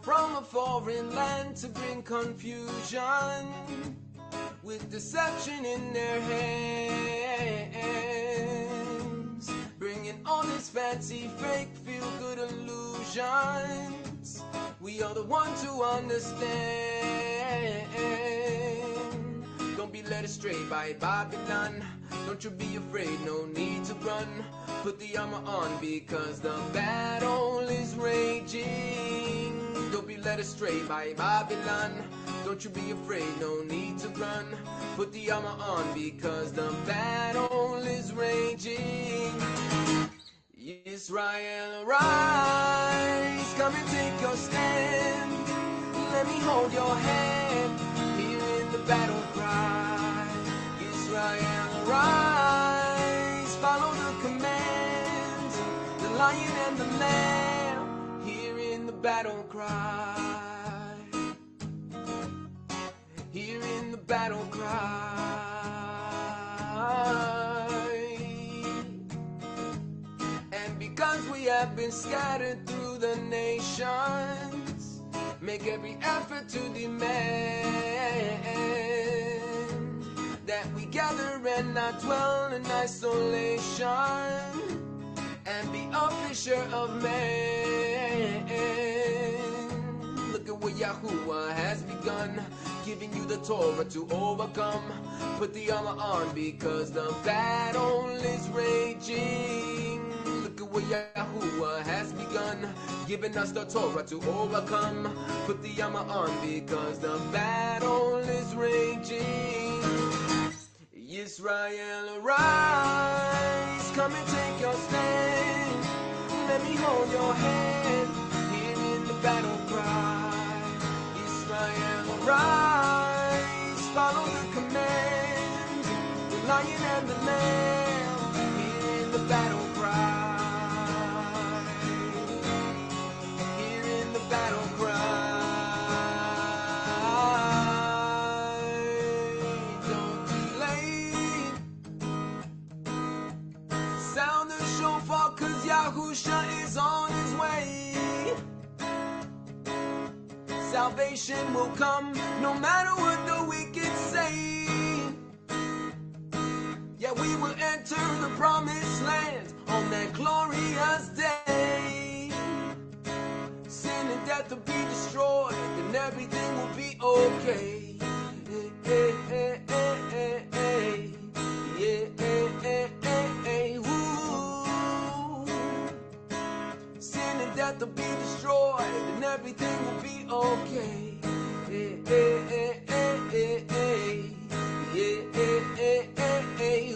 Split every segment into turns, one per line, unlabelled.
from a foreign land to bring confusion, with deception in their hands, bringing all this fancy, fake, feel-good illusions. We are the ones who understand. Don't be led astray by Babylon. Don't you be afraid, no need to run. Put the armor on because the battle is raging. Don't be led astray by Babylon. Don't you be afraid, no need to run. Put the armor on because the battle is raging. Israel, arise, come and take your stand. Let me hold your hand here in the battle cry. Israel, arise, follow the commands. The lion and the lamb here in the battle cry. Here in the battle cry. And because we have been scattered through the nations, make every effort to demand that we gather and not dwell in isolation, and be a fisher of men. Look at what Yahuah has begun, giving you the Torah to overcome. Put the armor on because the battle is raging. Look at what Yahuah has begun, giving us the Torah to overcome. Put the armor on because the battle is raging. Israel, arise, come and take your stand. Let me hold your hand here in the battle cry. Israel, arise, follow the commands. The lion and the lamb here in the battle cry. Here in the battle cry. Sound the shofar, cause Yahusha is on his way. Salvation will come no matter what the wicked say. Yeah, we will enter the promised land on that glorious day. Sin and death will be destroyed and everything will be okay. Hey, hey, hey, hey, hey, hey. Yeah, hey, hey, hey, hey. Sin and death will be destroyed and everything will be okay. Hey, hey, hey, hey, hey, hey. Yeah, hey, hey, hey, hey.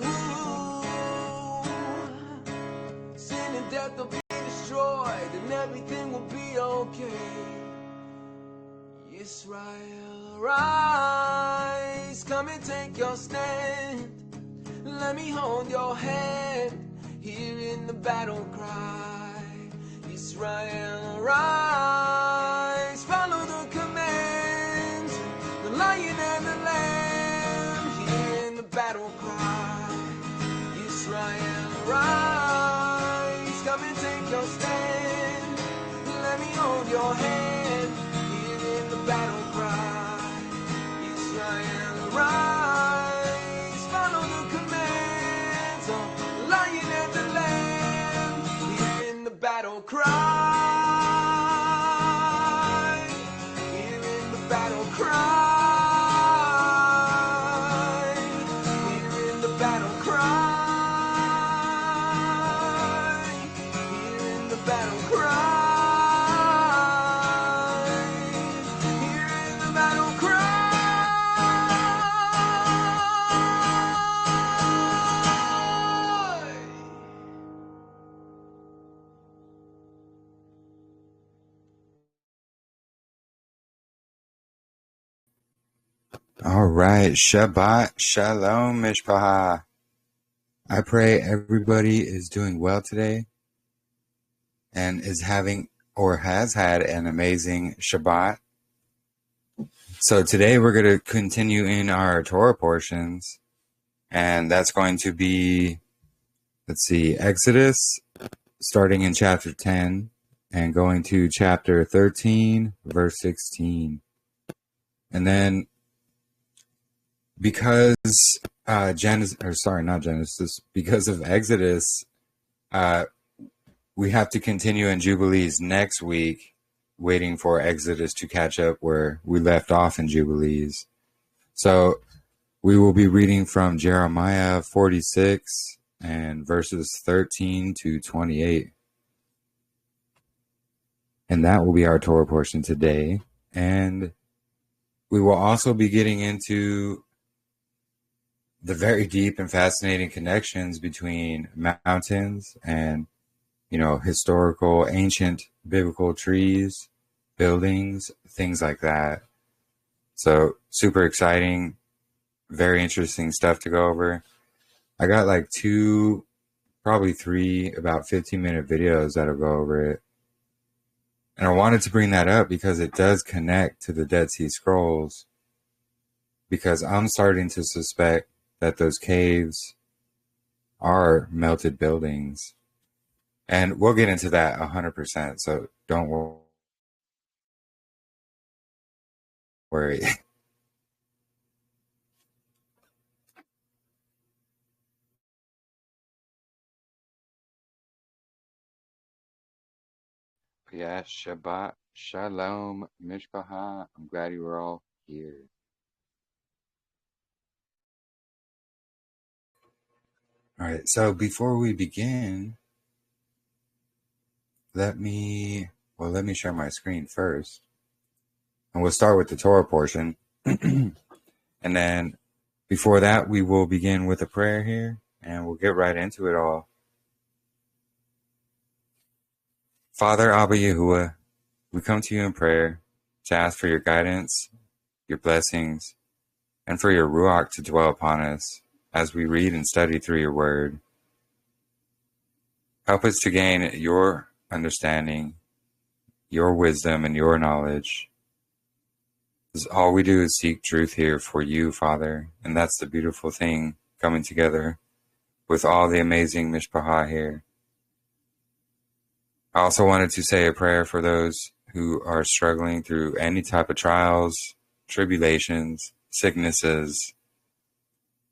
Sin and death will be destroyed and everything will be okay. Israel, rise, come and take your stand. Let me hold your hand here in the battle cry. Israel, rise, follow the commands. The lion and the lamb here in the battle cry. Israel, rise, come and take your stand. Let me hold your hand here in the battle cry. Israel, rise, follow the commands of the lion and the lamb here in the battle cry. Here in the battle cry. Here in the battle cry. Here in the battle cry. Here in the battle cry.
All right, Shabbat Shalom, Mishpaha. I pray everybody is doing well today and is having or has had an amazing Shabbat. So today we're going to continue in our Torah portions, and that's going to be, let's see, Exodus, starting in chapter 10, and going to chapter 13, verse 16. And then because because of Exodus, we have to continue in Jubilees next week, waiting for Exodus to catch up where we left off in Jubilees. So we will be reading from Jeremiah 46 and verses 13 to 28. And that will be our Torah portion today. And we will also be getting into the very deep and fascinating connections between mountains and, historical, ancient biblical trees, buildings, things like that. So super exciting, very interesting stuff to go over. I got like 2, probably 3, about 15-minute videos that'll go over it. And I wanted to bring that up because it does connect to the Dead Sea Scrolls, because I'm starting to suspect that those caves are melted buildings. And we'll get into that 100%, so don't worry. Yeah, Shabbat Shalom, Mishpacha. I'm glad you were all here. All right, so before we begin, let me share my screen first. And we'll start with the Torah portion. And then before that, we will begin with a prayer here, and we'll get right into it all. Father, Abba Yahuah, we come to you in prayer to ask for your guidance, your blessings, and for your Ruach to dwell upon us as we read and study through your word. Help us to gain your understanding, your wisdom, and your knowledge. All we do is seek truth here for you, Father, and that's the beautiful thing coming together with all the amazing Mishpacha here. I also wanted to say a prayer for those who are struggling through any type of trials, tribulations, sicknesses,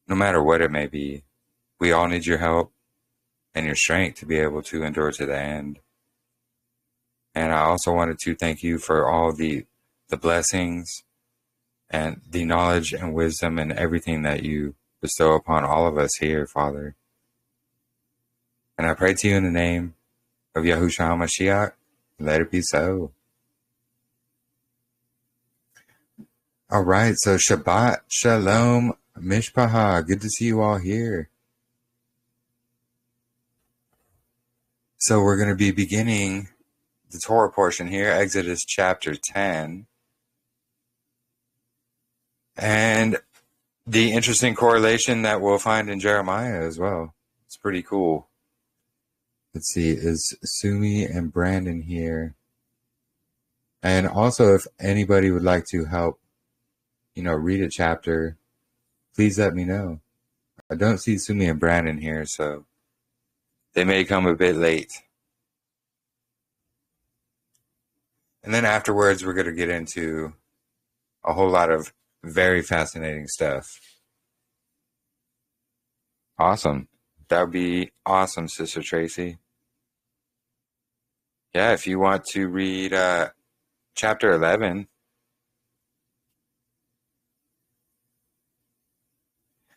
no matter what it may be. We all need your help and your strength to be able to endure to the end. And I also wanted to thank you for all the blessings and the knowledge and wisdom and everything that you bestow upon all of us here, Father. And I pray to you in the name of Yahusha HaMashiach, let it be so. All right, so Shabbat Shalom Mishpacha. Good to see you all here. So we're going to be beginning the Torah portion here, Exodus chapter 10. And the interesting correlation that we'll find in Jeremiah as well. It's pretty cool. Let's see, is Sumi and Brandon here? And also, if anybody would like to help, read a chapter, please let me know. I don't see Sumi and Brandon here, so they may come a bit late. And then afterwards, we're going to get into a whole lot of very fascinating stuff. Awesome. That would be awesome, Sister Tracy. Yeah, if you want to read chapter 11.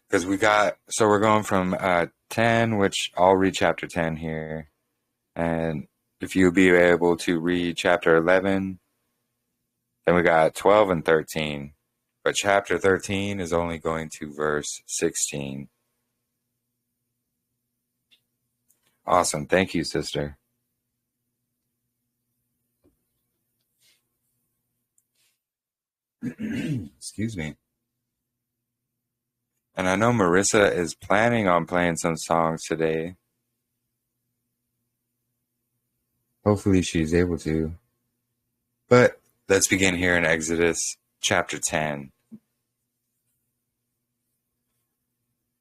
Because we're going from 10, which I'll read chapter 10 here. And if you'll be able to read chapter 11, then we got 12 and 13. But chapter 13 is only going to verse 16. Awesome. Thank you, sister. Excuse me. And I know Marissa is planning on playing some songs today. Hopefully she's able to. But let's begin here in Exodus chapter 10.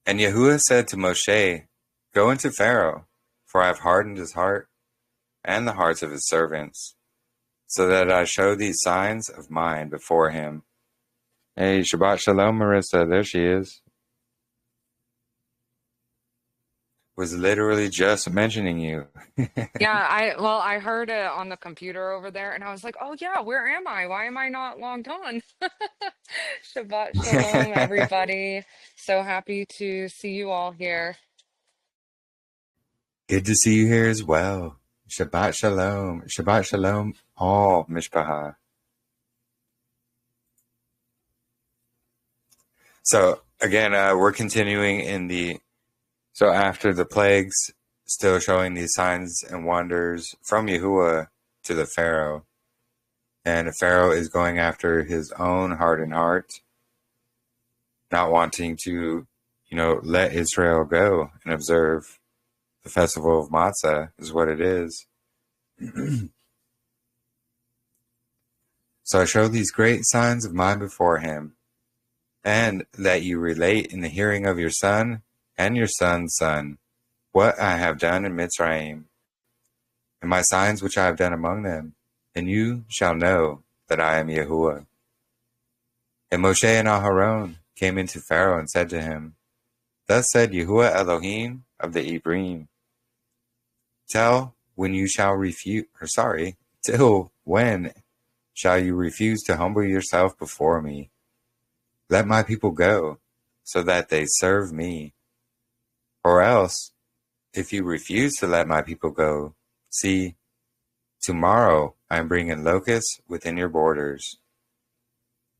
And Yahuah said to Moshe, "Go into Pharaoh, for I have hardened his heart, and the hearts of his servants, so that I show these signs of mine before him. Hey, Shabbat Shalom, Marissa. There she is. Was literally just mentioning you.
Yeah, I heard it on the computer over there and I was like, "Oh yeah, where am I? Why am I not logged on?" Shabbat Shalom, everybody. So happy to see you all here.
Good to see you here as well. Shabbat Shalom. Shabbat Shalom, all Mishpacha. So, again, we're continuing so after the plagues, still showing these signs and wonders from Yahuah to the Pharaoh. And the Pharaoh is going after his own hardened heart, not wanting to, let Israel go and observe the festival of Matzah is what it is. So I show these great signs of mine before him, and that you relate in the hearing of your son and your son's son what I have done in Mitzrayim, and my signs which I have done among them, and you shall know that I am Yahuah. And Moshe and Aharon came into Pharaoh and said to him, Thus said Yahuah Elohim of the Ibrim, till when shall you refuse to humble yourself before me? Let my people go, so that they serve me. Or else, if you refuse to let my people go, see, tomorrow I am bringing locusts within your borders,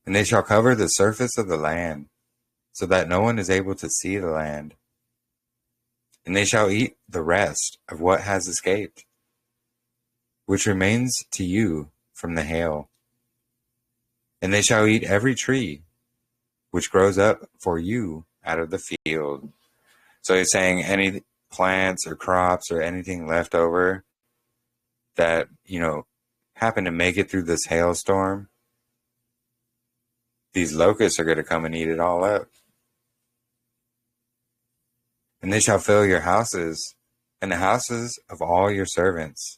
and they shall cover the surface of the land, so that no one is able to see the land. And they shall eat the rest of what has escaped, which remains to you from the hail. And they shall eat every tree which grows up for you out of the field. So he's saying any plants or crops or anything left over that, happen to make it through this hailstorm, these locusts are going to come and eat it all up. And they shall fill your houses, and the houses of all your servants,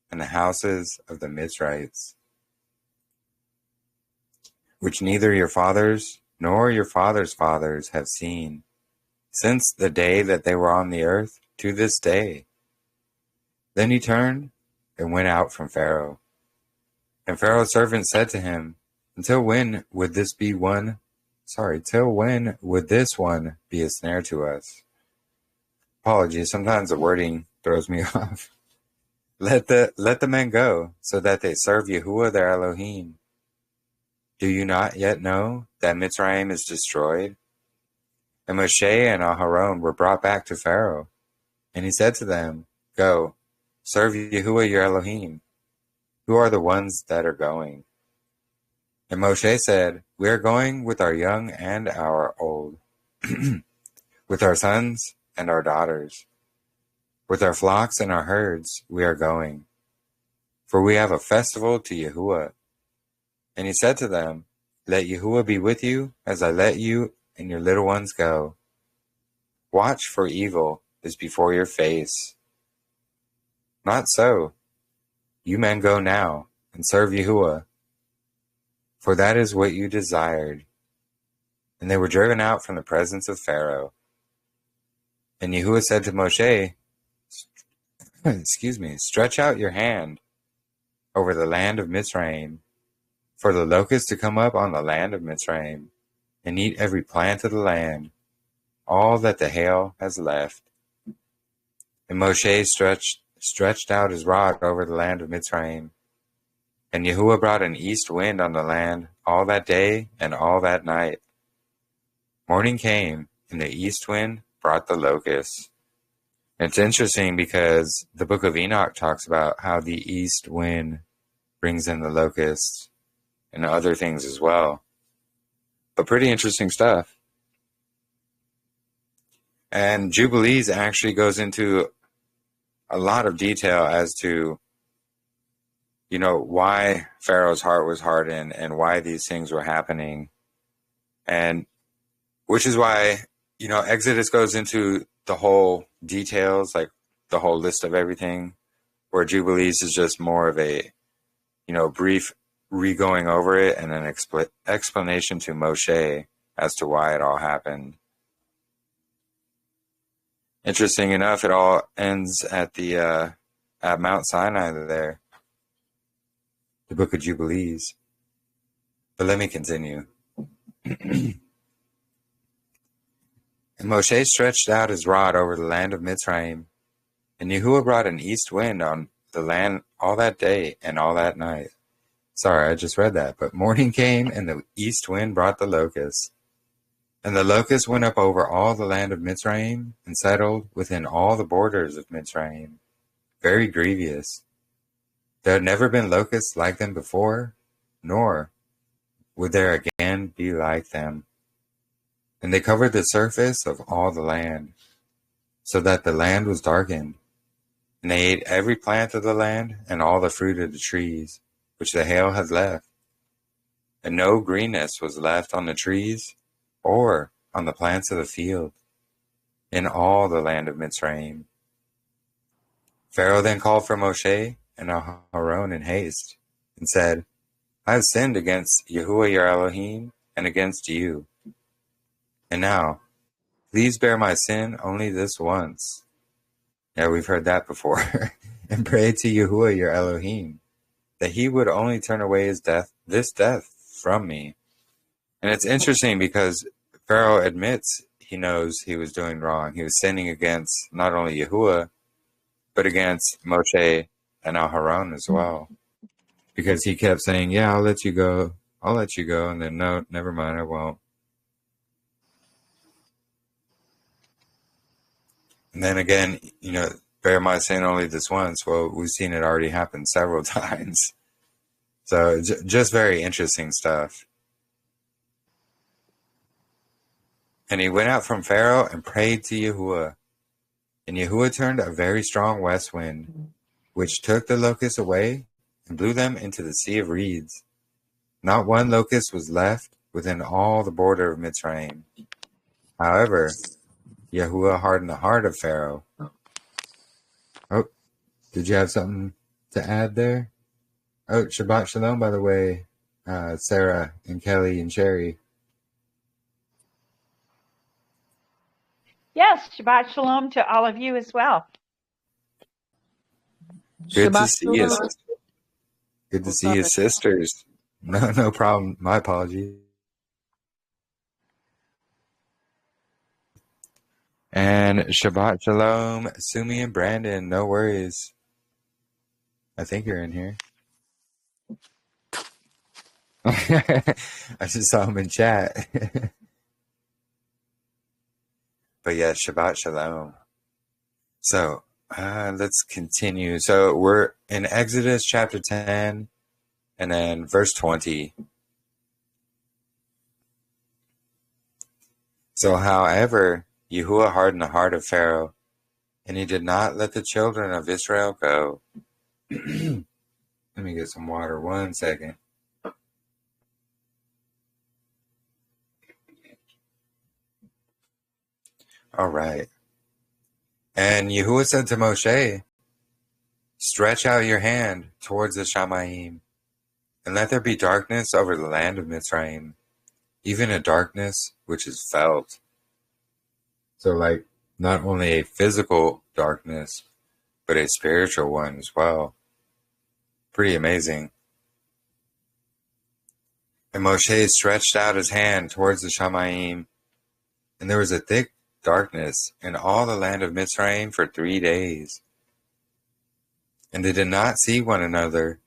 and the houses of the Mizrites, which neither your fathers nor your fathers' fathers have seen, since the day that they were on the earth to this day. Then he turned and went out from Pharaoh. And Pharaoh's servant said to him, Till when would this one be a snare to us? Apologies, sometimes the wording throws me off. Let the men go, so that they serve Yahuah their Elohim. Do you not yet know that Mitzrayim is destroyed? And Moshe and Aharon were brought back to Pharaoh. And he said to them, Go, serve Yahuah your Elohim. Who are the ones that are going? And Moshe said, We are going with our young and our old, with our sons and our daughters. With our flocks and our herds we are going, for we have a festival to Yahuah. And he said to them, Let Yahuah be with you, as I let you and your little ones go. Watch, for evil is before your face. Not so. You men go now, and serve Yahuah, for that is what you desired. And they were driven out from the presence of Pharaoh. And Yahuah said to Moshe, Stretch out your hand over the land of Mitzrayim, for the locusts to come up on the land of Mitzrayim, and eat every plant of the land, all that the hail has left. And Moshe stretched out his rod over the land of Mitzrayim, and Yahuah brought an east wind on the land all that day and all that night. Morning came, and the east wind brought the locusts. It's interesting because the book of Enoch talks about how the east wind brings in the locusts and other things as well. But pretty interesting stuff. And Jubilees actually goes into a lot of detail as to, why Pharaoh's heart was hardened and why these things were happening. And which is why, Exodus goes into the whole details, like the whole list of everything. where Jubilees is just more of a, brief re-going over it and an explanation to Moshe as to why it all happened. Interesting enough, it all ends at the at Mount Sinai there, the Book of Jubilees. But let me continue. And Moshe stretched out his rod over the land of Mitzrayim, and Yahuah brought an east wind on the land all that day and all that night. Sorry, I just read that. But morning came, and the east wind brought the locusts. And the locusts went up over all the land of Mitzrayim, and settled within all the borders of Mitzrayim. Very grievous. There had never been locusts like them before, nor would there again be like them. And they covered the surface of all the land, so that the land was darkened. And they ate every plant of the land, and all the fruit of the trees, which the hail had left. And no greenness was left on the trees, or on the plants of the field, in all the land of Mitzrayim. Pharaoh then called for Moshe and Aaron in haste, and said, I have sinned against Yahuah your Elohim, and against you. And now, please bear my sin only this once. Yeah, we've heard that before. And pray to Yahuah your Elohim, that he would only turn away this death from me. And it's interesting because Pharaoh admits he knows he was doing wrong. He was sinning against not only Yahuah, but against Moshe and Aharon as well. Because he kept saying, yeah, I'll let you go. I'll let you go. And then, no, never mind, I won't. And then again, bear my sin only this once. Well, we've seen it already happen several times. So just very interesting stuff. And he went out from Pharaoh and prayed to Yahuah. And Yahuah turned a very strong west wind, which took the locusts away and blew them into the sea of reeds. Not one locust was left within all the border of Mitzrayim. However, Yahuah hardened the heart of Pharaoh. Oh, did you have something to add there? Oh, Shabbat Shalom, by the way, Sarah and Kelly and Sherry.
Yes, Shabbat Shalom to all of you as well.
Good
Shabbat
to see you.
Shalom.
Good to see you, sisters. No problem. My apologies. And Shabbat Shalom, Sumi and Brandon. No worries. I think you're in here. I just saw him in chat. But yeah, Shabbat Shalom. So let's continue. So we're in Exodus chapter 10 and then verse 20. So however, Yahuah hardened the heart of Pharaoh, and he did not let the children of Israel go. Let me get some water 1 second. All right. And Yahuah said to Moshe, stretch out your hand towards the Shamayim, and let there be darkness over the land of Mitzrayim, even a darkness which is felt. So like not only a physical darkness, but a spiritual one as well. Pretty amazing. And Moshe stretched out his hand towards the Shamayim, and there was a thick darkness in all the land of Mitzrayim for 3 days. And they did not see one another,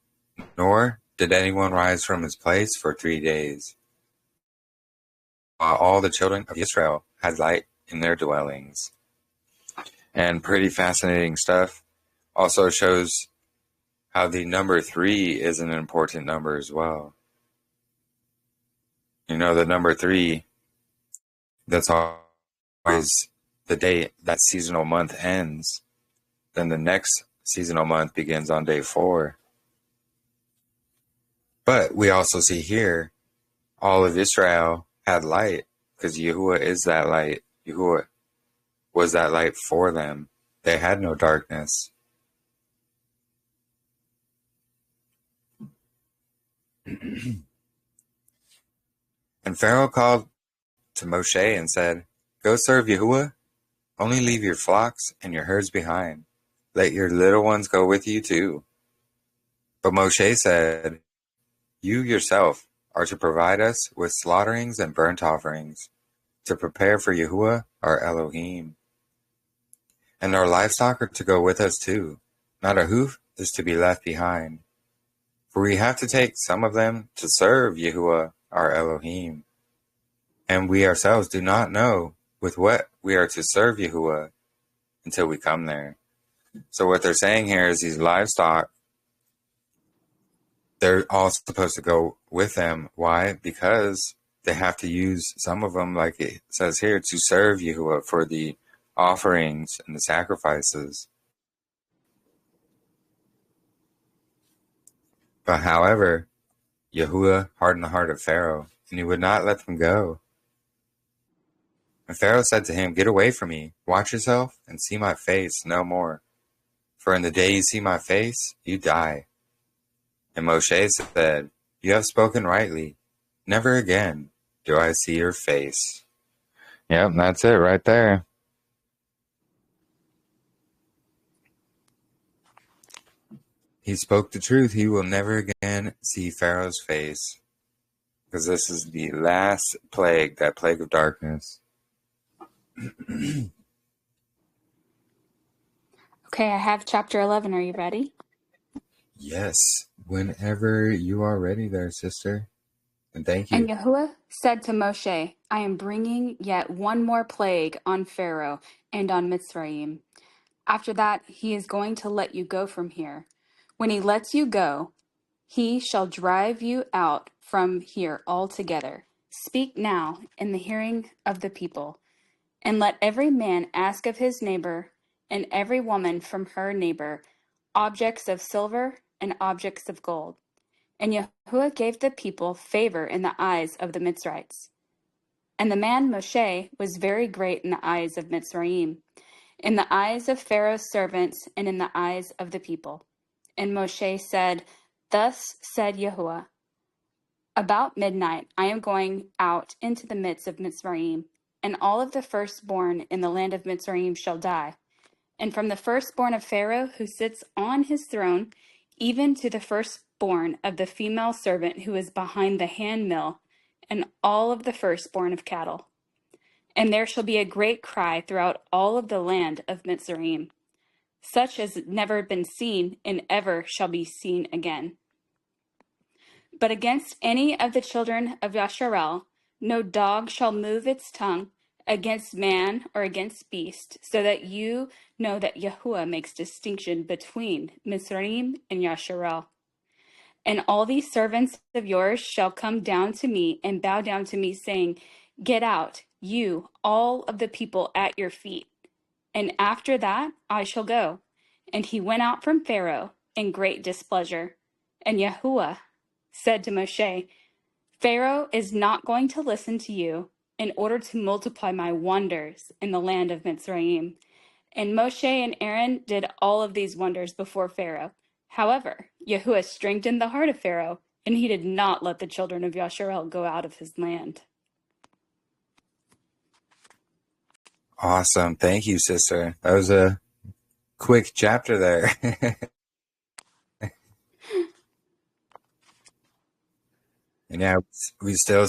nor did anyone rise from his place for 3 days, while all the children of Israel had light in their dwellings. And pretty fascinating stuff. Also shows how the number 3 is an important number as well. The number 3, that's always the day that seasonal month ends. Then the next seasonal month begins on day 4. But we also see here, all of Israel had light, because Yahuah is that light. Yahuah was that light for them. They had no darkness. And Pharaoh called to Moshe and said, "Go serve Yahuah. Only leave your flocks and your herds behind. Let your little ones go with you too." But Moshe said, "You yourself are to provide us with slaughterings and burnt offerings, to prepare for Yahuah our Elohim. And our livestock are to go with us too. Not a hoof is to be left behind. For we have to take some of them to serve Yahuah our Elohim. And we ourselves do not know with what we are to serve Yahuah until we come there." So what they're saying here is these livestock, they're all supposed to go with them. Why? Because they have to use some of them, like it says here, to serve Yahuah for the offerings and the sacrifices. But however, Yahuah hardened the heart of Pharaoh, and he would not let them go. And Pharaoh said to him, "Get away from me, watch yourself, and see my face no more. For in the day you see my face, you die." And Moshe said, "You have spoken rightly. Never again do I see your face." Yep, that's it right there. He spoke the truth. He will never again see Pharaoh's face, because this is the last plague, that plague of darkness.
Okay, I have chapter 11. Are you ready?
Yes, whenever you are ready there, sister. And thank
And
you.
Yahuah said to Moshe, I am bringing yet one more plague on Pharaoh and on Mitzrayim. After that, he is going to let you go from here. When he lets you go, he shall drive you out from here altogether. Speak now in the hearing of the people, and let every man ask of his neighbor, and every woman from her neighbor, objects of silver and objects of gold. And Yahuah gave the people favor in the eyes of the Mitzrites. And the man Moshe was very great in the eyes of Mitzrayim, in the eyes of Pharaoh's servants, and in the eyes of the people. And Moshe said, Thus said Yahuah, about midnight I am going out into the midst of Mitzrayim, and all of the firstborn in the land of Mitzrayim shall die. And from the firstborn of Pharaoh who sits on his throne, even to the firstborn of the female servant who is behind the handmill, and all of the firstborn of cattle. And there shall be a great cry throughout all of the land of Mitzrayim, such as never been seen and ever shall be seen again. But against any of the children of Yasharel, no dog shall move its tongue against man or against beast, so that you know that Yahuah makes distinction between Mizraim and Yasharel. And all these servants of yours shall come down to me and bow down to me, saying, Get out, you, all of the people at your feet. And after that I shall go. And he went out from Pharaoh in great displeasure. And Yahuah said to Moshe, Pharaoh is not going to listen to you in order to multiply my wonders in the land of Mitzrayim. And Moshe and Aaron did all of these wonders before Pharaoh. However, Yahuah strengthened the heart of Pharaoh, and he did not let the children of Yasharel go out of his land.
Awesome. Thank you, sister. That was a quick chapter there. And yeah, we still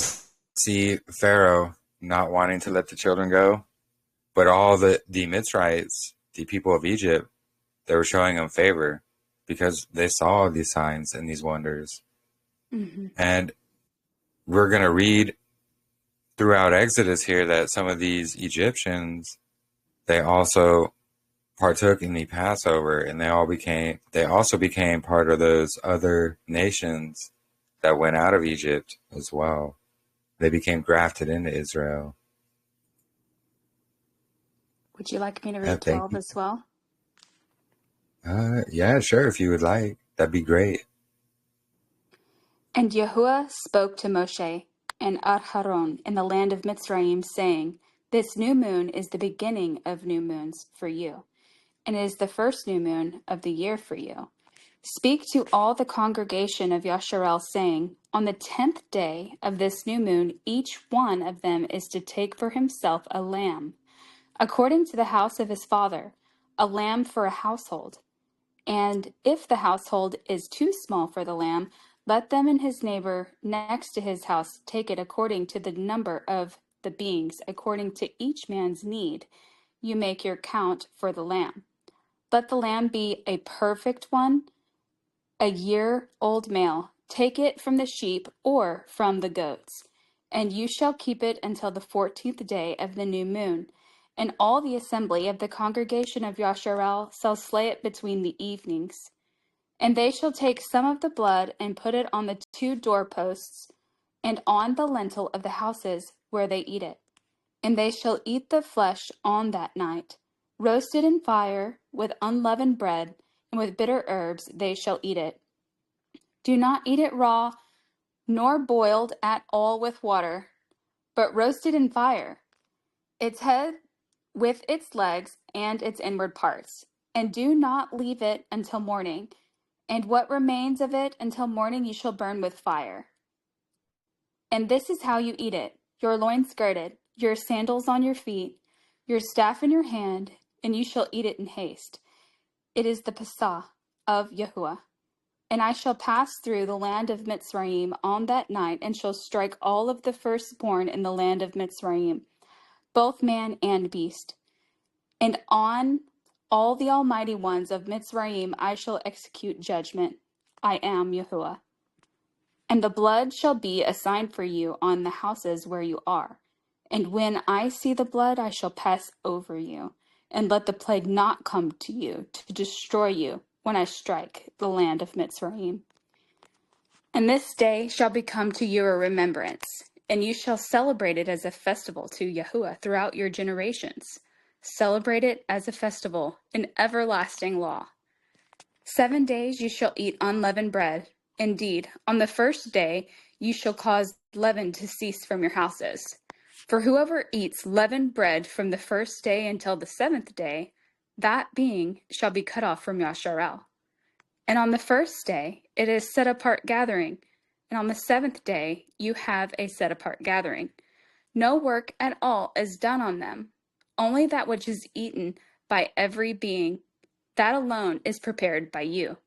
see Pharaoh not wanting to let the children go, but all the Mitzrites, the people of Egypt, they were showing him favor because they saw these signs and these wonders. Mm-hmm. And we're going to read throughout Exodus here that some of these Egyptians, they also partook in the Passover, and they also became part of those other nations that went out of Egypt as well. They became grafted into Israel.
Would you like me to read 12 as well?
Yeah, sure. If you would like, that'd be great.
And Yahuah spoke to Moshe and Aharon in the land of Mitzrayim, saying, This new moon is the beginning of new moons for you, and it is the first new moon of the year for you. Speak to all the congregation of Yasharel, saying, on the 10th day of this new moon, each one of them is to take for himself a lamb, according to the house of his father, a lamb for a household. And if the household is too small for the lamb, let them and his neighbor next to his house take it according to the number of the beings, according to each man's need. You make your count for the lamb. Let the lamb be a perfect one, a year-old male. Take it from the sheep or from the goats, and you shall keep it until the 14th day of the new moon. And all the assembly of the congregation of Yasharel shall slay it between the evenings. And they shall take some of the blood and put it on the 2 doorposts and on the lintel of the houses where they eat it. And they shall eat the flesh on that night, roasted in fire with unleavened bread, and with bitter herbs they shall eat it. Do not eat it raw, nor boiled at all with water, but roasted in fire, its head with its legs and its inward parts. And do not leave it until morning. And what remains of it until morning you shall burn with fire. And this is how you eat it: your loins girded, your sandals on your feet, your staff in your hand, and you shall eat it in haste. It is the Pesach of Yahuah. And I shall pass through the land of Mitzrayim on that night, and shall strike all of the firstborn in the land of Mitzrayim, both man and beast. And on all the almighty ones of Mitzrayim I shall execute judgment. I am Yahuah. And the blood shall be a sign for you on the houses where you are. And when I see the blood, I shall pass over you, and let the plague not come to you to destroy you when I strike the land of Mitzrayim. And this day shall become to you a remembrance, and you shall celebrate it as a festival to Yahuah throughout your generations. Celebrate it as a festival, an everlasting law. 7 days you shall eat unleavened bread. Indeed, on the first day you shall cause leaven to cease from your houses. For whoever eats leavened bread from the first day until the 7th day, that being shall be cut off from Yasharel. And on the first day it is set apart gathering, and on the 7th day you have a set apart gathering. No work at all is done on them, only that which is eaten by every being, that alone is prepared by you.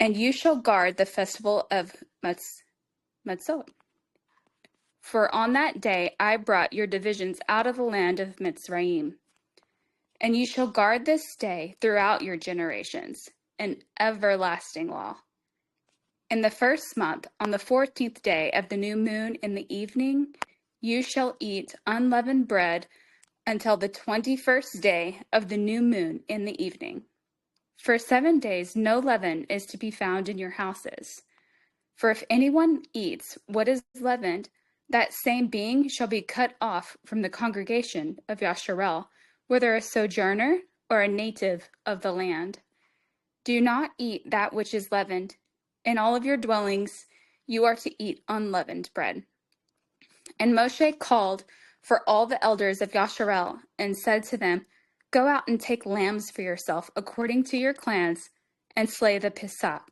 And you shall guard the festival of Matzot. For on that day I brought your divisions out of the land of Mitzrayim. And you shall guard this day throughout your generations, an everlasting law. In the first month, on the 14th day of the new moon in the evening, you shall eat unleavened bread until the 21st day of the new moon in the evening. For 7 days no leaven is to be found in your houses. For if anyone eats what is leavened, that same being shall be cut off from the congregation of Yasharel, whether a sojourner or a native of the land. Do not eat that which is leavened. In all of your dwellings you are to eat unleavened bread. And Moshe called for all the elders of Yasharel and said to them, go out and take lambs for yourself according to your clans, and slay the Pesach.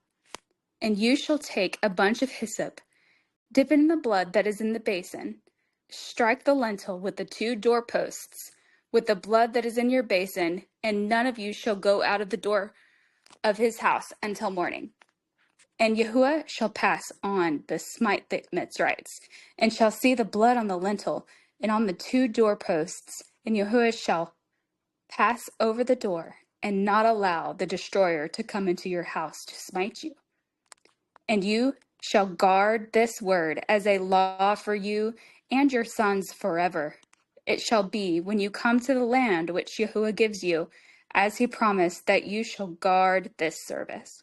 And you shall take a bunch of hyssop, dip it in the blood that is in the basin, strike the lintel with the 2 doorposts with the blood that is in your basin, and none of you shall go out of the door of his house until morning. And Yahuah shall pass on the smite the Mitzrites, and shall see the blood on the lintel and on the 2 doorposts, and Yahuah shall pass over the door, and not allow the destroyer to come into your house to smite you. And you shall guard this word as a law for you and your sons forever. It shall be when you come to the land which Yahuah gives you, as he promised, that you shall guard this service.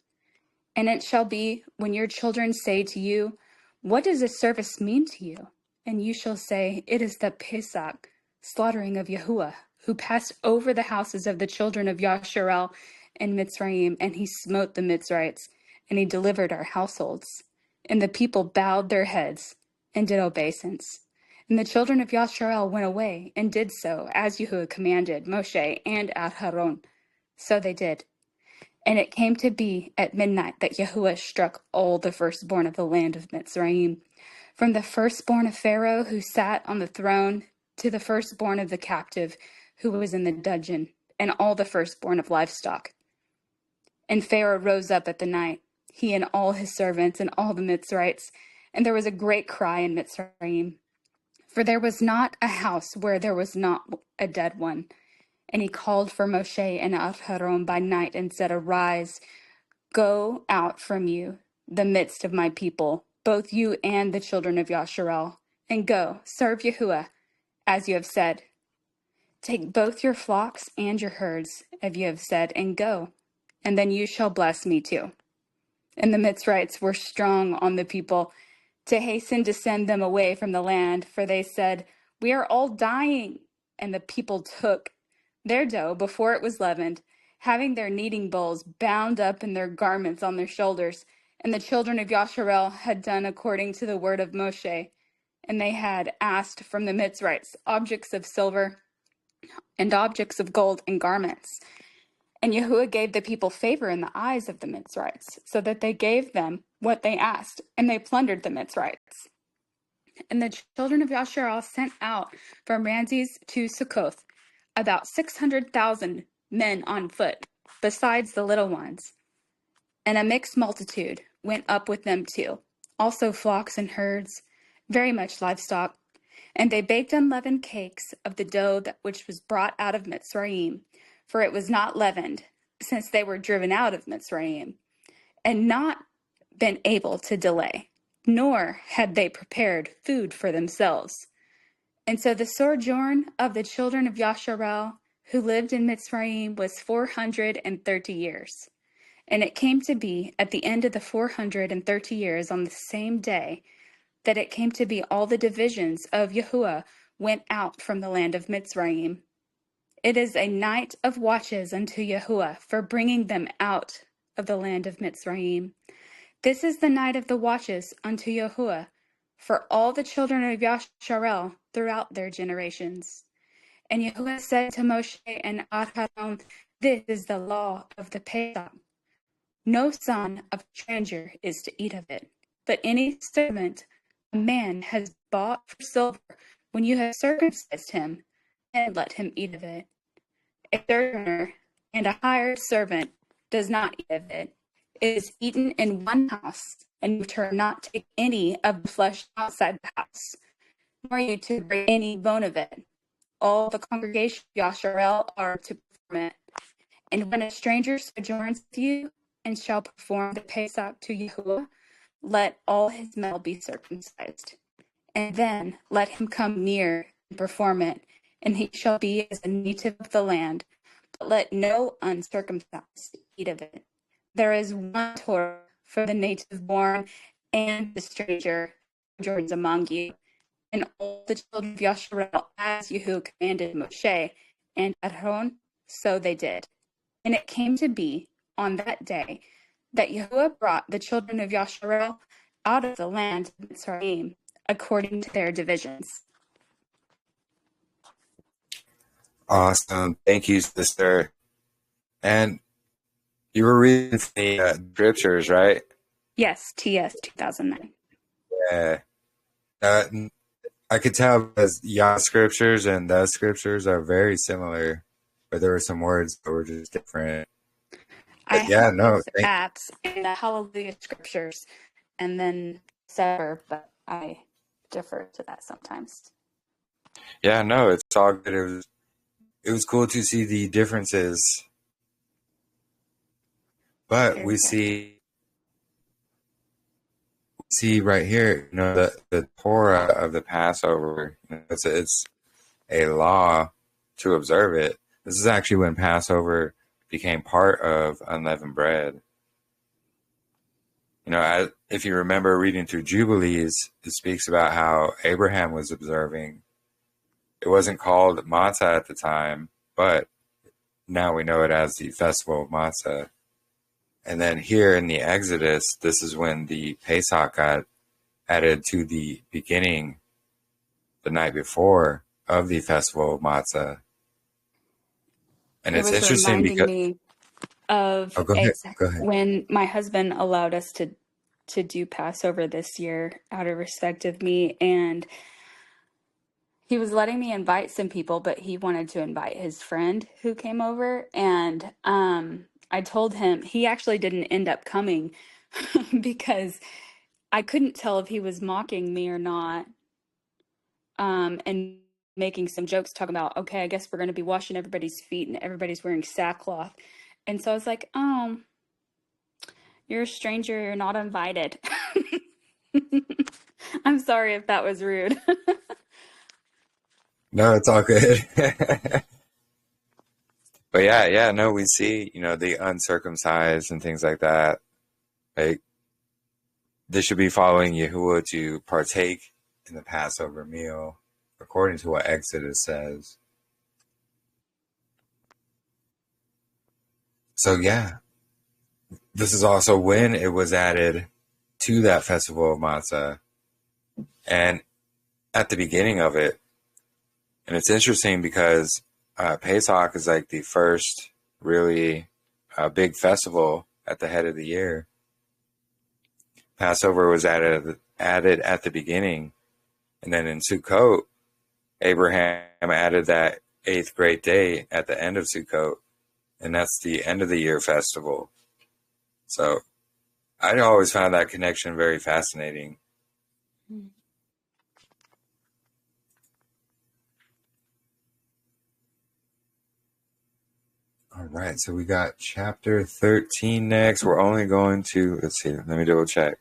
And it shall be when your children say to you, what does this service mean to you? And you shall say, it is the Pesach, slaughtering of Yahuah, who passed over the houses of the children of Yasharel and Mitzrayim, and he smote the Mitzrites, and he delivered our households. And the people bowed their heads and did obeisance. And the children of Yasharel went away and did so as Yahuah commanded Moshe and Aharon. So they did. And it came to be at midnight that Yahuah struck all the firstborn of the land of Mitzrayim, from the firstborn of Pharaoh who sat on the throne to the firstborn of the captive who was in the dungeon, and all the firstborn of livestock. And Pharaoh rose up at the night, he and all his servants and all the Mitzrites, and there was a great cry in Mitzrayim, for there was not a house where there was not a dead one. And he called for Moshe and Aharon by night and said, Arise, go out from you, the midst of my people, both you and the children of Yasharel, and go, serve Yahuah, as you have said. Take both your flocks and your herds, as you have said, and go, and then you shall bless me too. And the Mitzrites were strong on the people to hasten to send them away from the land, for they said, We are all dying. And the people took their dough before it was leavened, having their kneading bowls bound up in their garments on their shoulders. And the children of Yasharel had done according to the word of Moshe. And they had asked from the Mitzrites objects of silver and objects of gold and garments. And Yahuah gave the people favor in the eyes of the Mitzrites, so that they gave them what they asked, and they plundered the Mitzrites. And the children of Yasharel sent out from Ramses to Succoth about 600,000 men on foot, besides the little ones. And a mixed multitude went up with them too, also flocks and herds, very much livestock. And they baked unleavened cakes of the dough which was brought out of Mitzrayim, for it was not leavened, since they were driven out of Mitzrayim, and not been able to delay, nor had they prepared food for themselves. And so the sojourn of the children of Yasharel, who lived in Mitzrayim, was 430 years. And it came to be at the end of the 430 years, on the same day, that it came to be all the divisions of Yahuah went out from the land of Mitzrayim. It is a night of watches unto Yahuah for bringing them out of the land of Mitzrayim. This is the night of the watches unto Yahuah for all the children of Yasharel throughout their generations. And Yahuah said to Moshe and Aharon, This is the law of the Pesach. No son of a stranger is to eat of it, but any servant a man has bought for silver, when you have circumcised him, and let him eat of it. A sojourner and a hired servant does not eat of it. It is eaten in one house, and you shall not take any of the flesh outside the house, nor you to break any bone of it. All the congregation of Yasharel are to perform it. And when a stranger sojourns with you, and shall perform the Pesach to Yahuah, let all his male be circumcised. And then let him come near and perform it, and he shall be as a native of the land, but let no uncircumcised eat of it. There is one Torah for the native born and the stranger who joins among you, and all the children of Yasharel, as Yahuah commanded Moshe and Aaron, so they did. And it came to be on that day that Yahuah brought the children of Yasharel out of the land of Mitzrayim, according to their divisions.
Awesome. Thank you, sister. And you were reading the scriptures, right?
Yes, TS 2009.
Yeah. I could tell because Yah scriptures and those scriptures are very similar, but there were some words that were just different.
I
But yeah,
have
no.
those apps in the Hallelujah scriptures, and then Sever, but I defer to that sometimes.
Yeah, no, it's all good. It was cool to see the differences. But
Very
we
good.
see right here, the Torah of the Passover. It's a law to observe it. This is actually when Passover became part of unleavened bread. If you remember reading through Jubilees, it speaks about how Abraham was observing. It wasn't called Matzah at the time, but now we know it as the Festival of Matzah. And then here in the Exodus, this is when the Pesach got added to the beginning, the night before, of the Festival of Matzah. And it's interesting because...
of
Oh, go ahead. Go ahead.
when my husband allowed us to do Passover this year out of respect of me, and he was letting me invite some people, but he wanted to invite his friend who came over, and I told him he actually didn't end up coming because I couldn't tell if he was mocking me or not, and making some jokes talking about, okay, I guess we're going to be washing everybody's feet and everybody's wearing sackcloth. And so I was like, oh, you're a stranger, you're not invited. I'm sorry if that was rude.
No, it's all good. But yeah, no, we see, the uncircumcised and things like that. Like, they should be following Yahuah to partake in the Passover meal, according to what Exodus says. So yeah, this is also when it was added to that festival of matzah, and at the beginning of it. And it's interesting because Pesach is like the first really big festival at the head of the year. Passover was added at the beginning, and then in Sukkot, Abraham added that 8th great day at the end of Sukkot, and that's the end of the year festival. So I always found that connection very fascinating. All right, so we got chapter 13 next. We're only going to, let's see, let me double check.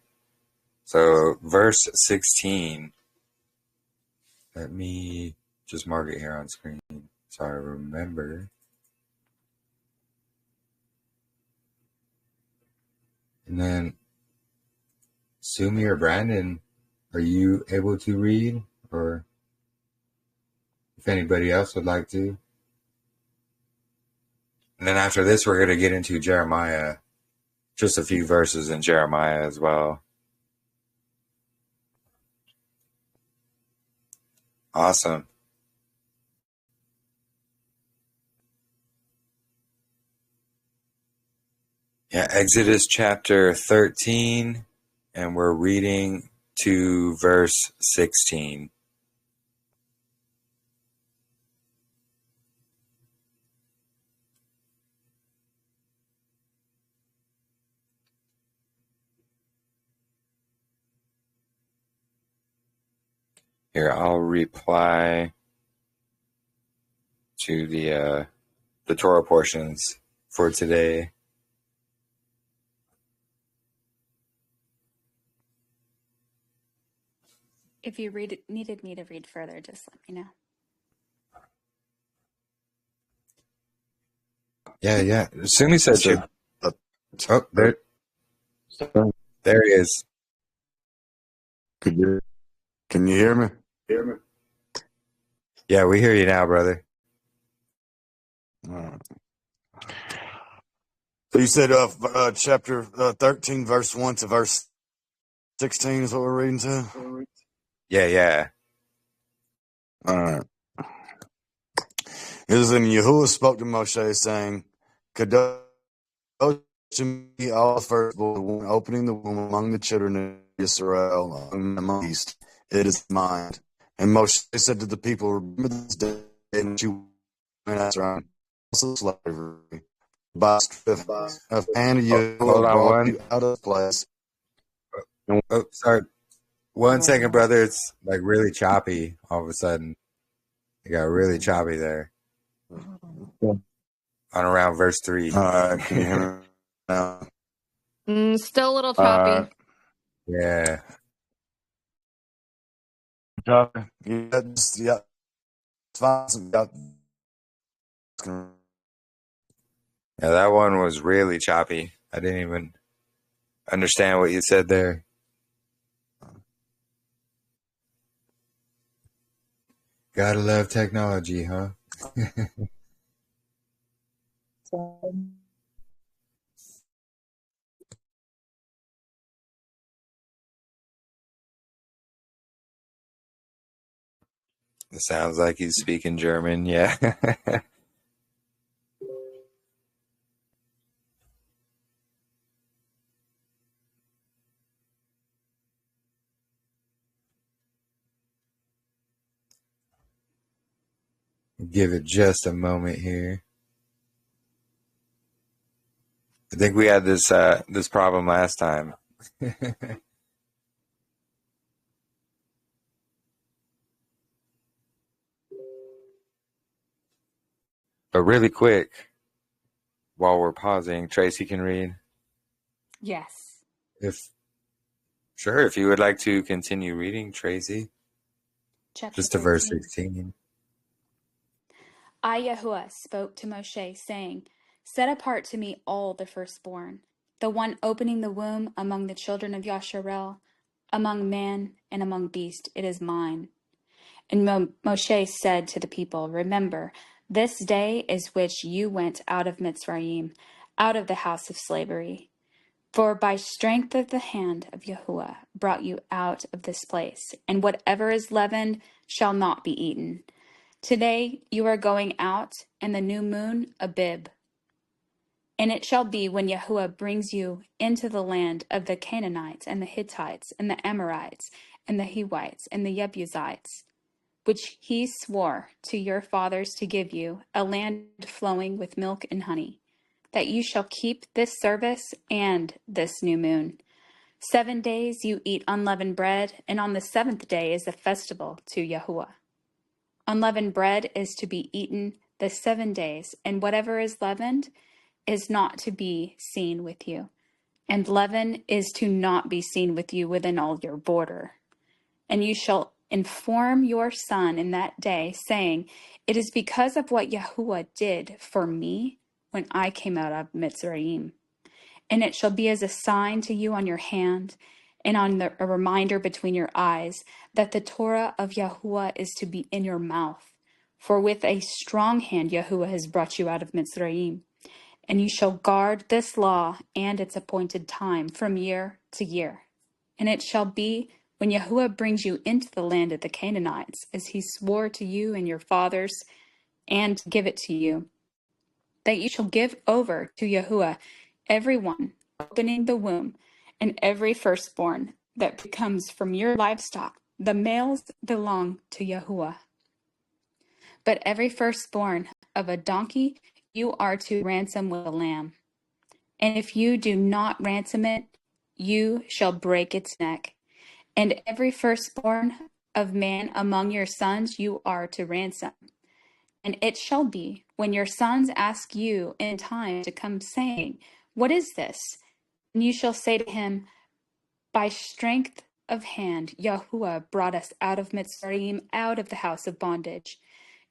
So verse 16. Let me just mark it here on screen so I remember. And then Sumi or Brandon, are you able to read? Or if anybody else would like to? And then after this, we're going to get into Jeremiah, just a few verses in Jeremiah as well. Awesome. Yeah, Exodus chapter 13, and we're reading to verse 16. Here, I'll reply to the Torah portions for today.
If you needed me to read further, just let me know.
Yeah. Sumi said she. Oh, there he is.
Can you hear me?
Yeah, we hear you now, brother.
So you said chapter 13, verse 1 to verse 16 is what we're reading to?
Yeah.
All right. It is, and Yahuah spoke to Moshe, saying, Kadosh to me all firstborn, opening the womb among the children of Israel, among the east. It is mine. And Moshe said to the people, remember this day in which you went out of slavery. By of hand of Yahuah brought you out of the place.
Oh, sorry. 1 second, brother. It's like really choppy all of a sudden. It got really choppy there. On around verse 3.
All right, can you hear me now?
Still a little choppy.
Yeah.
Choppy? Yeah. Fine.
Yeah, that one was really choppy. I didn't even understand what you said there. Gotta love technology, huh? It sounds like he's speaking German, yeah. Give it just a moment here. I think we had this problem last time. But really quick, while we're pausing, Tracy can read.
Yes.
If you would like to continue reading, Tracy.
Chapter
Just to verse
13.
16.
I, Yahuah, spoke to Moshe, saying, Set apart to me all the firstborn, the one opening the womb among the children of Yasharel, among man and among beast, it is mine. And Moshe said to the people, Remember, this day is which you went out of Mitzrayim, out of the house of slavery. For by strength of the hand of Yahuah brought you out of this place, and whatever is leavened shall not be eaten. Today you are going out, and the new moon, Abib. And it shall be when Yahuah brings you into the land of the Canaanites, and the Hittites, and the Amorites, and the Hivites, and the Jebusites, which he swore to your fathers to give you, a land flowing with milk and honey, that you shall keep this service and this new moon. 7 days you eat unleavened bread, and on the seventh day is a festival to Yahuah. Unleavened bread is to be eaten the 7 days, and whatever is leavened is not to be seen with you. And leaven is to not be seen with you within all your border. And you shall inform your son in that day, saying, It is because of what Yahuah did for me when I came out of Mitzrayim. And it shall be as a sign to you on your hand, and on a reminder between your eyes, that the Torah of Yahuah is to be in your mouth. For with a strong hand Yahuah has brought you out of Mitzrayim. And you shall guard this law and its appointed time from year to year. And it shall be when Yahuah brings you into the land of the Canaanites, as he swore to you and your fathers, and give it to you, that you shall give over to Yahuah every one opening the womb, and every firstborn that comes from your livestock. The males belong to Yahuah. But every firstborn of a donkey you are to ransom with a lamb. And if you do not ransom it, you shall break its neck. And every firstborn of man among your sons you are to ransom. And it shall be, when your sons ask you in time to come, saying, What is this? And you shall say to him, By strength of hand Yahuah brought us out of Mitzrayim, out of the house of bondage.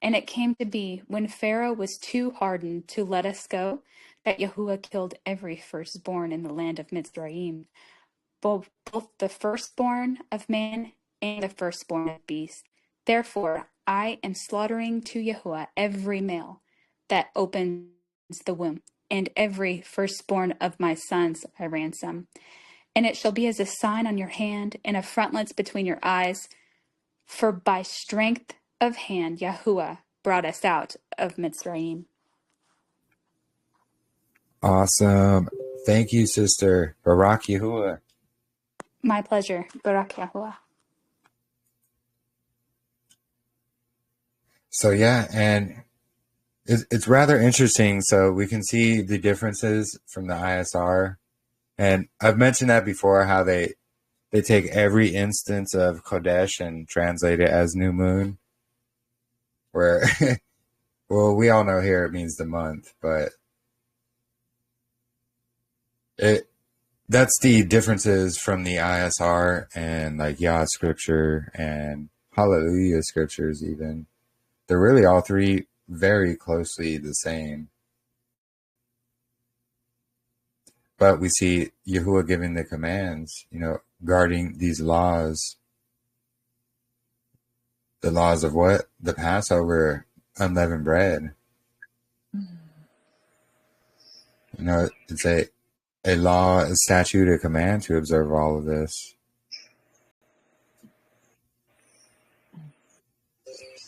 And it came to be, when Pharaoh was too hardened to let us go, that Yahuah killed every firstborn in the land of Mitzrayim, both the firstborn of man and the firstborn of beast. Therefore I am slaughtering to Yahuah every male that opens the womb, and every firstborn of my sons I ransom. And it shall be as a sign on your hand, and a frontlets between your eyes, for by strength of hand Yahuah brought us out of Mitzrayim.
Awesome. Thank you, sister. Barak Yahuah.
My pleasure. Barak Yahuah.
So yeah, and it's rather interesting. So we can see the differences from the ISR. And I've mentioned that before, how they take every instance of Kodesh and translate it as new moon. Where, well, we all know here it means the month, but that's the differences from the ISR and like Yah scripture and Hallelujah scriptures even. They're really all three very closely the same. But we see Yahuah giving the commands, guarding these laws. The laws of what? The Passover, unleavened bread. It's a law, a statute, a command to observe all of this.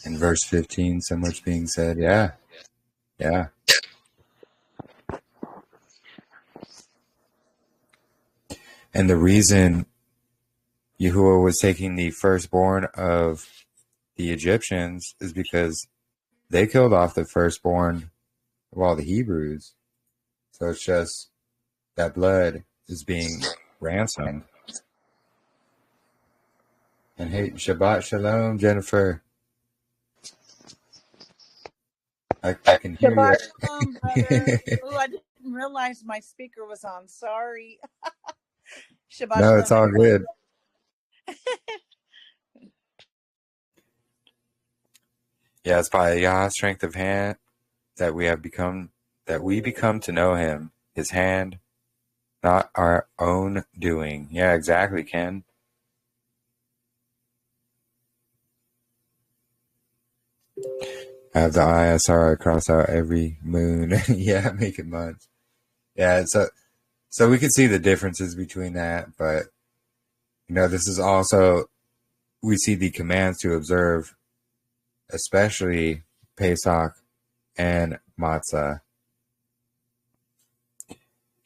In verse 15, so much being said. Yeah. And the reason Yahuah was taking the firstborn of the Egyptians is because they killed off the firstborn of all the Hebrews. So it's just that blood is being ransomed. And hey, Shabbat Shalom, Jennifer. I can hear
Shabbat
you.
Shalom, brother. Oh, I didn't realize my speaker was on. Sorry. Shabbat
No, it's
Shalom,
all
everyone.
good. Yeah, it's by Yah's strength of hand that we become to know him, his hand, not our own doing. Yeah, exactly, Ken. Have the ISR cross out every moon. Yeah, make it months. Yeah, so we can see the differences between that, but this is also, we see the commands to observe, especially Pesach and Matzah.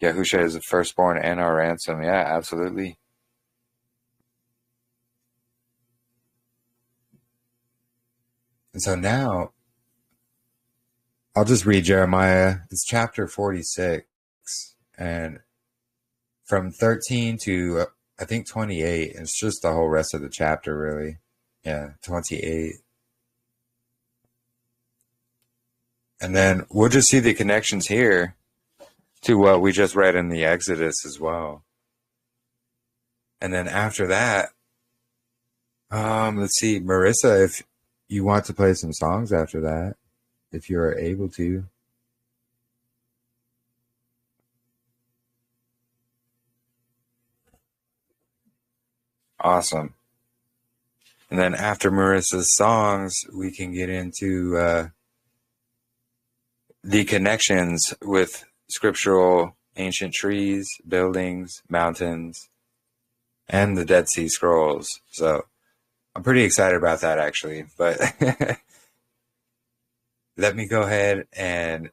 Yahusha is the firstborn and our ransom. Yeah, absolutely. And so now, I'll just read Jeremiah. It's chapter 46. And from 13 to, I think, 28. It's just the whole rest of the chapter, really. Yeah, 28. And then we'll just see the connections here to what we just read in the Exodus as well. And then after that, let's see, Marissa, if you want to play some songs after that, if you're able to. Awesome. And then after Marissa's songs, we can get into the connections with scriptural ancient trees, buildings, mountains, and the Dead Sea Scrolls. So I'm pretty excited about that, actually. But let me go ahead and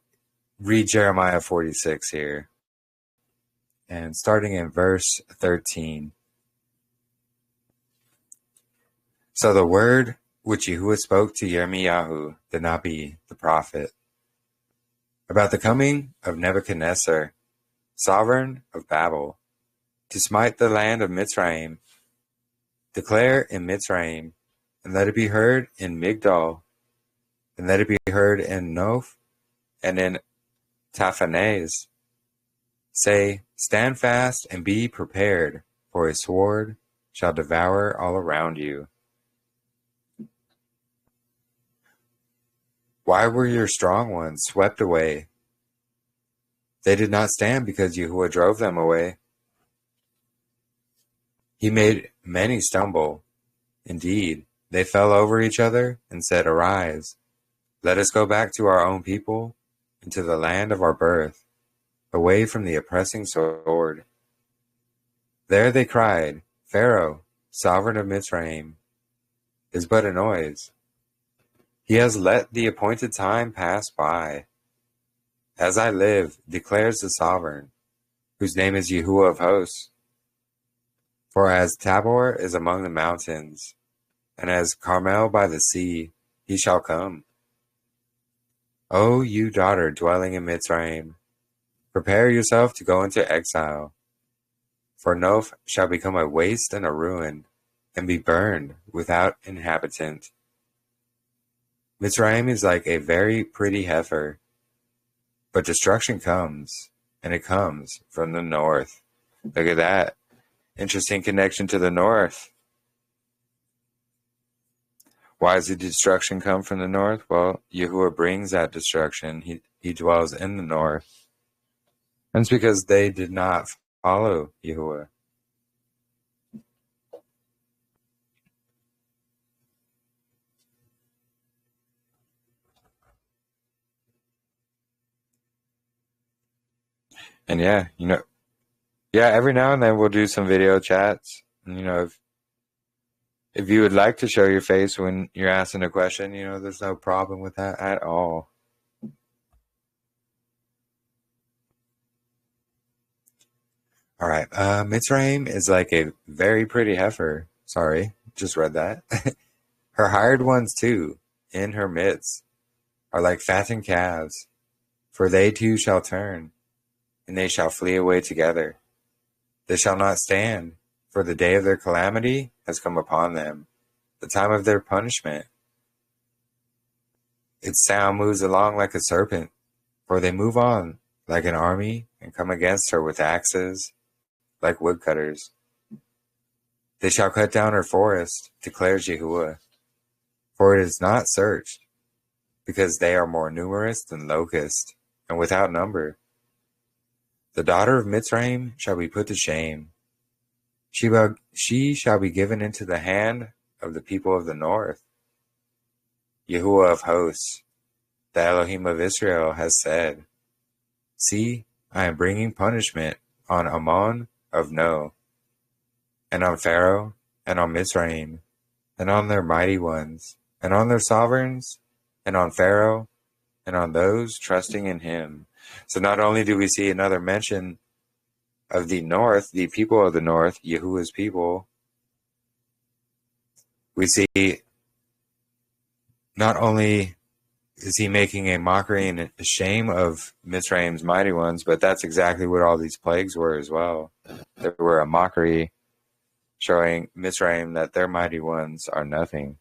read Jeremiah 46 here. And starting in verse 13. So the word which Yahuah spoke to Yirmiyahu, the Nabi, the prophet, about the coming of Nebuchadnezzar, sovereign of Babel, to smite the land of Mitzrayim, declare in Mitzrayim, and let it be heard in Migdol, and let it be heard in Noph, and in Taphanes. Say, stand fast and be prepared, for a sword shall devour all around you. Why were your strong ones swept away? They did not stand because Yahuah drove them away. He made many stumble. Indeed, they fell over each other and said, Arise, let us go back to our own people and to the land of our birth, away from the oppressing sword. There they cried, Pharaoh, sovereign of Mitzrayim, is but a noise. He has let the appointed time pass by. As I live, declares the sovereign, whose name is Yahuah of hosts. For as Tabor is among the mountains, and as Carmel by the sea, he shall come. O you daughter dwelling in Mitzrayim, prepare yourself to go into exile. For Noph shall become a waste and a ruin, and be burned without inhabitant. Mitzrayim is like a very pretty heifer, but destruction comes, and it comes from the north. Look at that. Interesting connection to the north. Why does the destruction come from the north? Well, Yahuah brings that destruction. He dwells in the north. And it's because they did not follow Yahuah. And every now and then we'll do some video chats. And, if you would like to show your face when you're asking a question, there's no problem with that at all. All right. Mitzrayim is like a very pretty heifer. Sorry, just read that. Her hired ones too, in her midst. are like fattened calves, for they too shall turn, and they shall flee away together. They shall not stand, for the day of their calamity has come upon them, the time of their punishment. Its sound moves along like a serpent, for they move on like an army and come against her with axes, like woodcutters. They shall cut down her forest, declares Yahuah, for it is not searched, because they are more numerous than locusts, and without number. The daughter of Mitzrayim shall be put to shame. She shall be given into the hand of the people of the north. Yahuah of hosts, the Elohim of Israel, has said, See, I am bringing punishment on Ammon of No, and on Pharaoh, and on Mitzrayim, and on their mighty ones, and on their sovereigns, and on Pharaoh, and on those trusting in him. So not only do we see another mention of the north, the people of the north, Yahuwah's people, we see not only is he making a mockery and a shame of Mitzrayim's mighty ones, but that's exactly what all these plagues were as well. They were a mockery showing Mitzrayim that their mighty ones are nothing.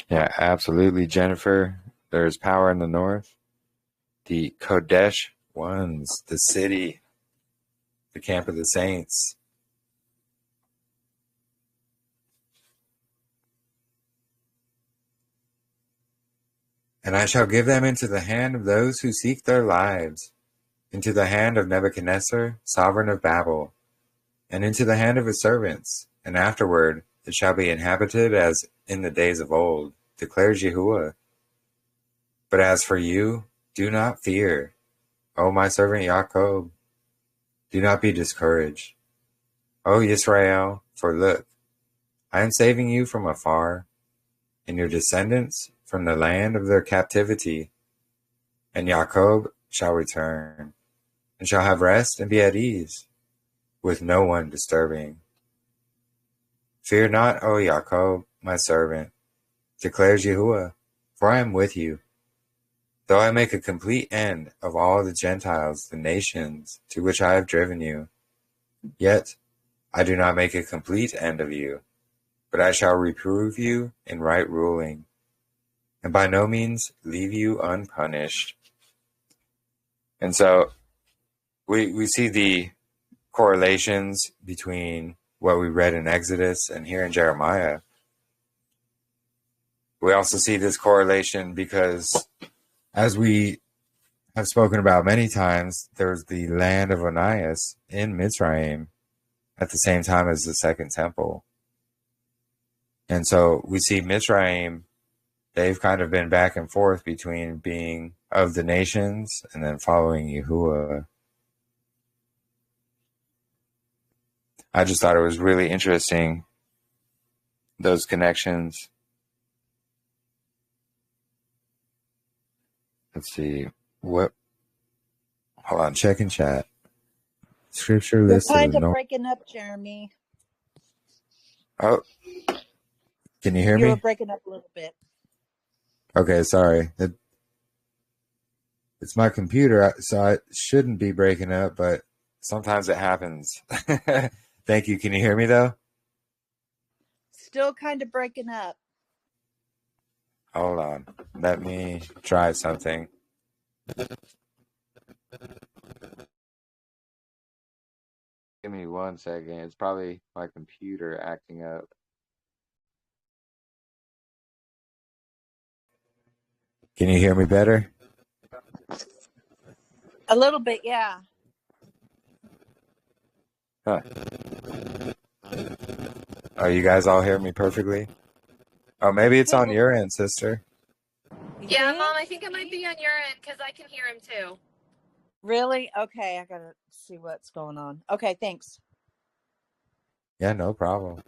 Yeah, absolutely, Jennifer. There is power in the north. The Kodesh ones, the city, the camp of the saints. And I shall give them into the hand of those who seek their lives, into the hand of Nebuchadnezzar, sovereign of Babel, and into the hand of his servants, and afterward it shall be inhabited as in the days of old, declares Yahuah. But as for you, do not fear, O my servant Yaakov. Do not be discouraged, O Yisrael, for look, I am saving you from afar, and your descendants from the land of their captivity. And Jacob shall return, and shall have rest and be at ease, with no one disturbing. Fear not, O Jacob, my servant, declares Yahuah, for I am with you. Though I make a complete end of all the Gentiles, the nations to which I have driven you, yet I do not make a complete end of you, but I shall reprove you in right ruling, and by no means leave you unpunished. And so we see the correlations between what we read in Exodus and here in Jeremiah. We also see this correlation because, as we have spoken about many times, there's the land of Onias in Mitzrayim at the same time as the Second Temple. And so we see Mitzrayim, they've kind of been back and forth between being of the nations and then following Yahuah. I just thought it was really interesting, those connections. Let's see. Hold on, check in chat. Scripture
You're
list of
kind
the
of
North.
breaking up, Jeremy.
Oh, can you hear
You were
me?
breaking up a little bit.
Okay, sorry. It's my computer, so it shouldn't be breaking up, but sometimes it happens. Thank you. Can you hear me, though?
Still kind of breaking up.
Hold on. Let me try something. Give me 1 second. It's probably my computer acting up. Can you hear me better?
A little bit, yeah.
Huh. Oh, you guys all hear me perfectly? Oh, maybe it's on your end, sister.
Yeah, Mom, I think it might be on your end because I can hear him too.
Really? Okay, I gotta see what's going on. Okay, thanks.
Yeah, no problem.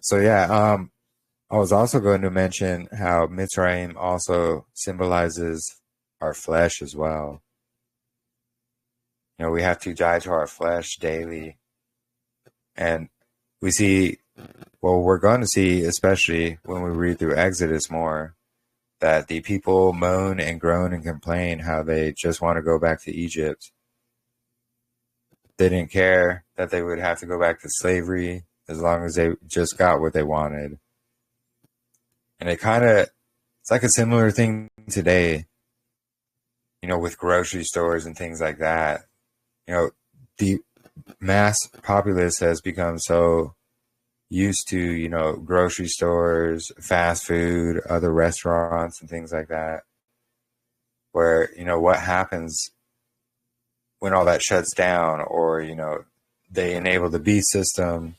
So yeah, I was also going to mention how Mitzrayim also symbolizes our flesh as well. You know, we have to die to our flesh daily And we see, well, we're going to see, especially when we read through Exodus more, that the people moan and groan and complain how they just want to go back to Egypt. They didn't care that they would have to go back to slavery as long as they just got what they wanted. And it's like a similar thing today, with grocery stores and things like that. The mass populace has become so used to, grocery stores, fast food, other restaurants and things like that, where, what happens when all that shuts down, or, they enable the beast system,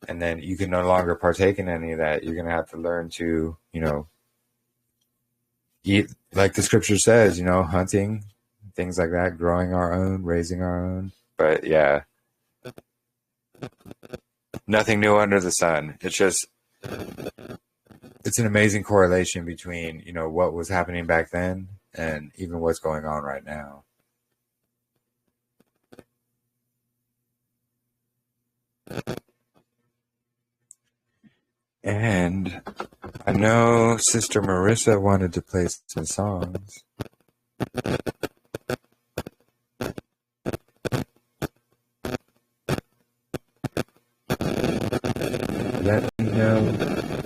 and then you can no longer partake in any of that. You're going to have to learn to, eat like the scripture says, hunting, things like that, growing our own, raising our own. But yeah, nothing new under the sun. It's an amazing correlation between, what was happening back then and even what's going on right now. And I know Sister Marissa wanted to play some songs. Let me know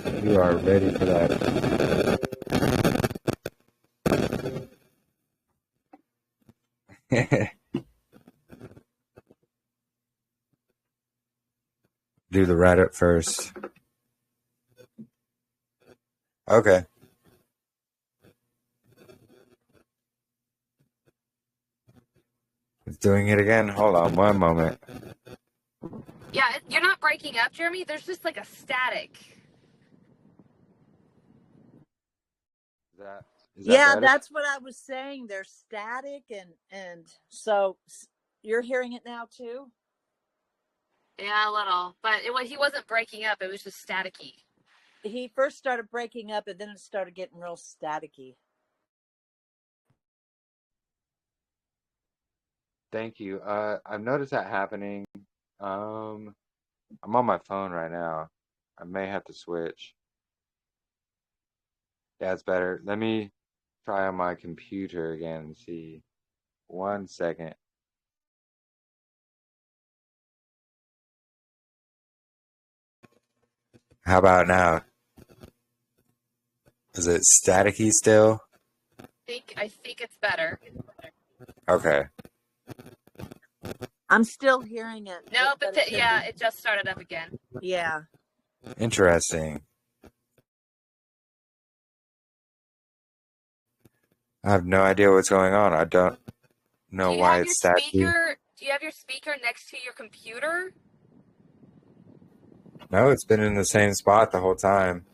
if you are ready for that. Do the write-up first. Okay. It's doing it again. Hold on one moment.
Yeah, you're not breaking up, Jeremy. There's just like a static.
Is that
Yeah,
better?
that's what I was saying. They're static, and so you're hearing it now too.
Yeah, a little, but he wasn't breaking up. It was just staticky.
He first started breaking up, and then it started getting real staticky.
Thank you. I've noticed that happening. I'm on my phone right now. I may have to switch. Yeah, it's better. Let me try on my computer again and see. 1 second. How about now? Is it staticky still?
I think it's better.
Okay.
I'm still hearing it.
No, but it just started up again.
Yeah.
Interesting. I have no idea what's going on. I don't know why it's staticky.
Do you have your speaker next to your computer?
No, it's been in the same spot the whole time.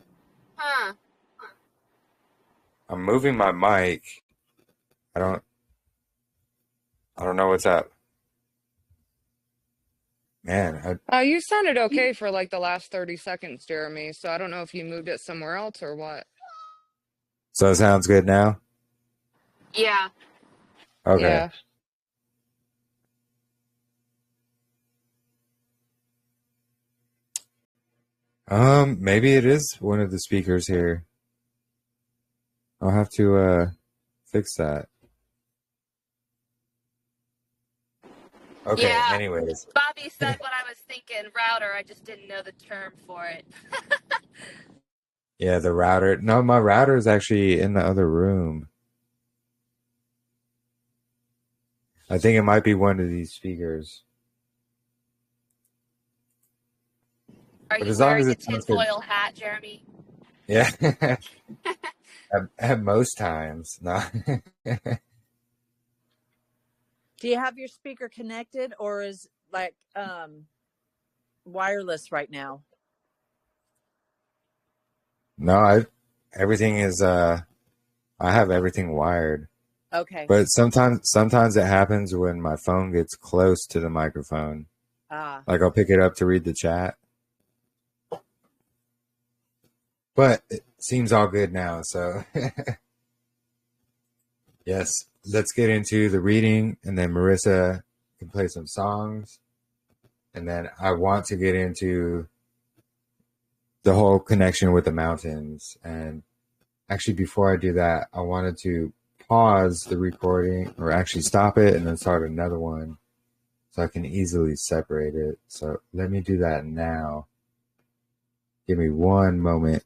Huh.
I'm moving my mic. I don't know what's up. Man,
You sounded okay for like the last 30 seconds, Jeremy. So I don't know if you moved it somewhere else or what.
so it sounds good now?
Yeah.
Okay.
Yeah.
Maybe it is one of the speakers here. I'll have to fix that. Okay,
Yeah.
anyways.
Bobby said what I was thinking, router. I just didn't know the term for it.
Yeah, the router. No, my router is actually in the other room. I think it might be one of these speakers.
Are
But
you
as long
wearing
as
a
it sounds
tinfoil hat, Jeremy?
Yeah. at most times. No.
Do you have your speaker connected, or is like wireless right now?
No, everything is I have everything wired.
Okay.
But sometimes it happens when my phone gets close to the microphone. Like I'll pick it up to read the chat. But it seems all good now, so yes, let's get into the reading, and then Marissa can play some songs. And then I want to get into the whole connection with the mountains. And actually, before I do that, I wanted to pause the recording, or actually stop it and then start another one so I can easily separate it. So let me do that now. Give me one moment.